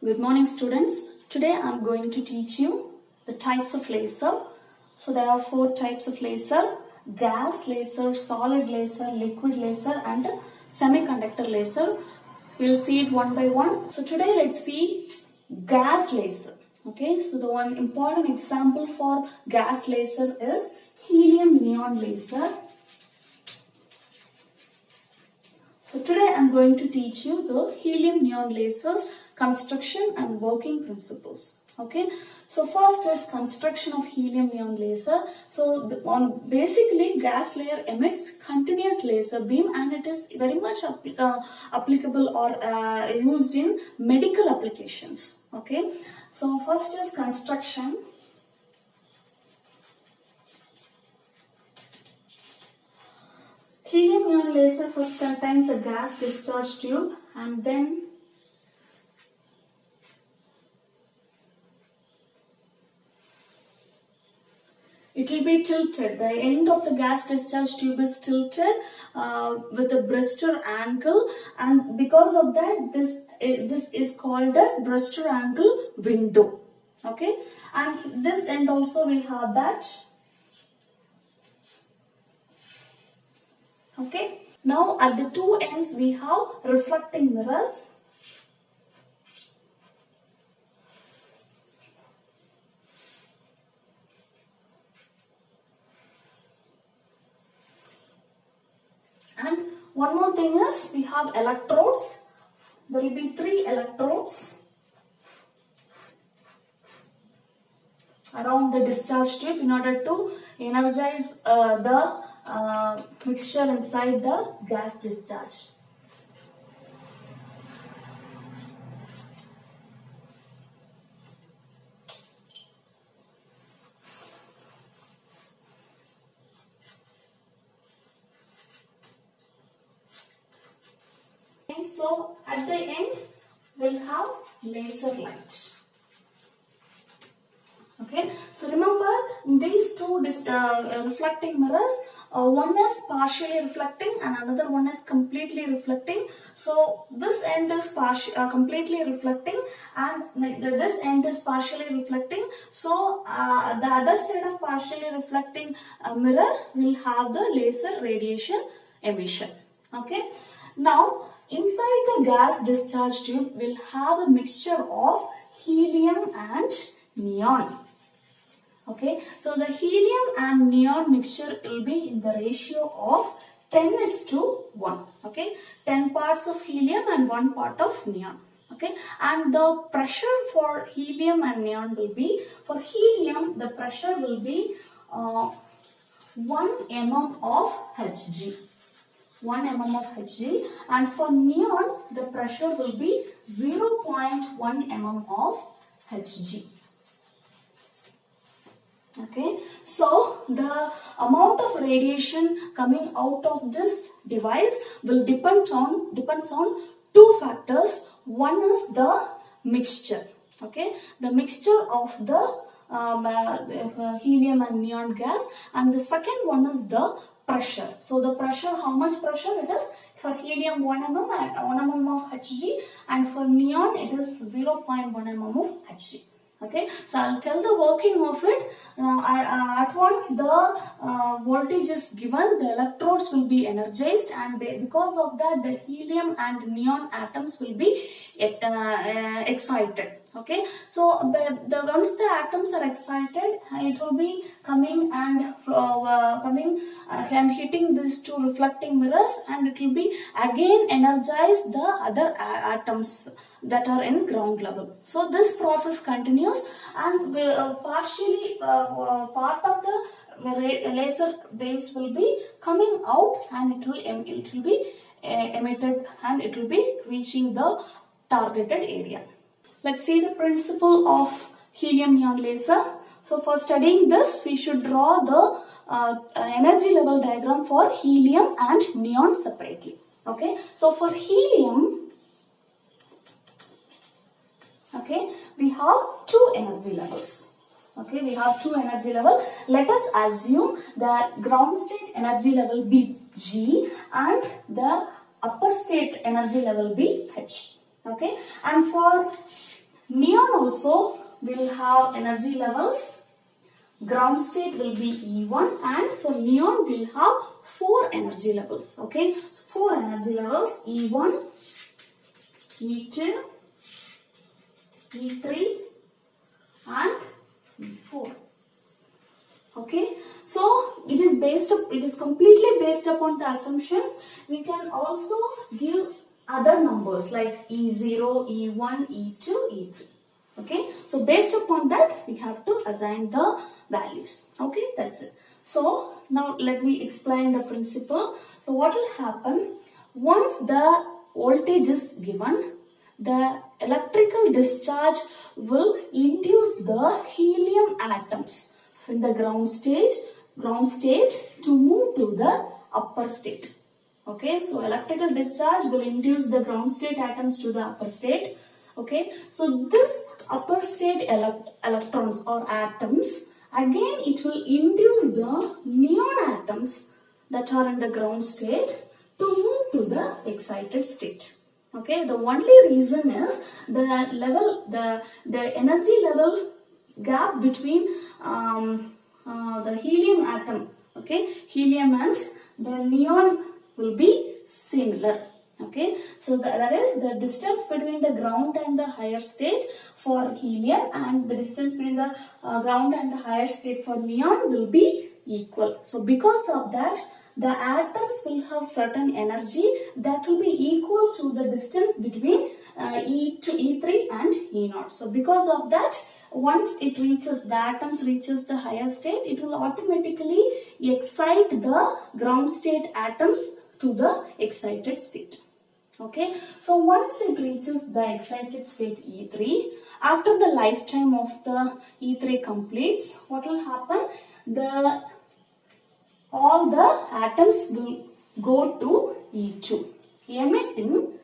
Good morning, students. Today I am going to teach you the types of laser. So there are 4 types of laser: gas laser, solid laser, liquid laser and semiconductor laser. So we'll see it one by one. So today let's see gas laser. Okay, so the one important example for gas laser is helium neon laser. So today I am going to teach you the helium neon lasers construction and working principles. Okay, so first is construction of helium neon laser. So basically gas layer emits continuous laser beam and it is very much applicable or used in medical applications. Okay, so first is construction. Helium neon laser first contains a gas discharge tube and then it will be tilted. The end of the gas discharge tube is tilted with a Brewster angle, and because of that this is called as Brewster angle window. Okay, and this end also we have that. Okay, now at the two ends we have reflecting mirrors. And one more thing is we have electrodes. There will be 3 electrodes around the discharge tube in order to energize the mixture inside the gas discharge. Okay, so at the end we'll have laser light. Okay, so remember these two reflecting mirrors, one is partially reflecting and another one is completely reflecting. So this end is completely reflecting and this end is partially reflecting. So the other side of partially reflecting mirror will have the laser radiation emission. Okay, now inside the gas discharge tube we'll have a mixture of helium and neon. Okay, so the helium and neon mixture will be in the ratio of 10:1. Okay, 10 parts of helium and 1 part of neon. Okay, and the pressure for helium and neon will be, for helium the pressure will be 1 mm of Hg. 1 mm of Hg, and for neon the pressure will be 0.1 mm of Hg. Okay, so the amount of radiation coming out of this device will depends on 2 factors. One is the mixture. Okay, the mixture of the helium and neon gas, and the second one is the pressure. So the pressure, how much pressure it is? For helium 1 mm and 1 mm of Hg, and for neon it is 0.1 mm of Hg. Okay, so I'll tell the working of it. At once the voltage is given, the electrodes will be energized, and because of that the helium and neon atoms will be excited. Okay, so once the atoms are excited, it will be coming and hitting these 2 reflecting mirrors, and it will be again energize the other atoms that are in ground level. So this process continues, and partially part of the laser waves will be coming out, and it will be emitted, and it will be reaching the targeted area. Let's see the principle of helium neon laser. So for studying this, we should draw the energy level diagram for helium and neon separately. Okay, so for helium, okay, we have 2 energy levels. Okay, we have 2 energy level. Let us assume the ground state energy level be G and the upper state energy level be H. Okay, and for Neon also will have energy levels. Ground state will be E1, and for neon we'll have 4 energy levels. Okay, so 4 energy levels: E1, E2, E3 and E4. Okay, so it is completely based upon the assumptions. We can also give other numbers like E0, E1, E2, E3. Okay, so based upon that we have to assign the values. Okay, that's it. So now let me explain the principle. So what will happen once the voltage is given? The electrical discharge will induce the helium atoms in the ground state to move to the upper state. Okay, so electrical discharge will induce the ground state atoms to the upper state. Okay, so this upper state electrons or atoms, again it will induce the neon atoms that are in the ground state to move to the excited state. Okay, the only reason is the energy level gap between the helium atom, okay, helium and the neon will be similar. Okay, so that is the distance between the ground and the higher state for helium, and the distance between the ground and the higher state for neon will be equal. So because of that, the atoms will have certain energy that will be equal to the distance between E3 and E0. So because of that, once the atoms reaches the higher state, it will automatically excite the ground state atoms to the excited state. Okay, so once it reaches the excited state E3, after the lifetime of the E3 completes, what will happen? All the atoms will go to E2, emitting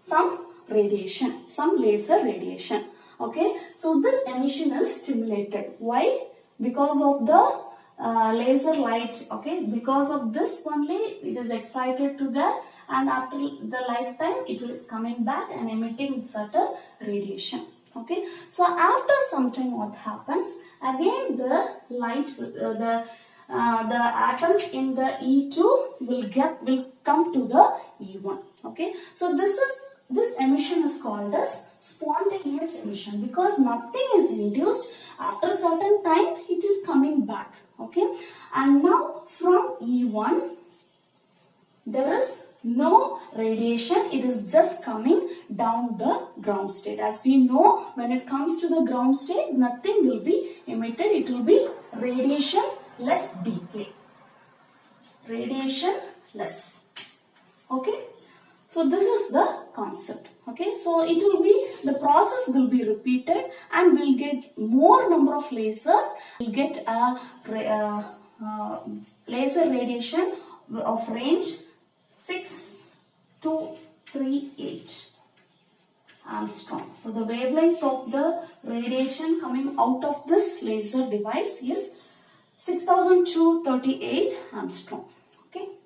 some radiation, some laser radiation. Okay, so this emission is stimulated. Why? Because of the laser light. Okay, because of this only it is excited to that, and after the lifetime it is coming back and emitting certain radiation. Okay, so after some time what happens? Again the light, the atoms in the E2 will come to the E1. Okay, so this emission is called as spontaneous emission, because nothing is induced. After a certain time it is coming back. Okay, and now from E1 there is no radiation, it is just coming down the ground state. As we know, when it comes to the ground state, nothing will be emitted, it will be radiation less decay. Radiation less. Okay, so this is the concept. Okay, so the process will be repeated and we'll get more number of lasers. We'll get a laser radiation of range 6238 Armstrong. So the wavelength of the radiation coming out of this laser device is 6238 Armstrong.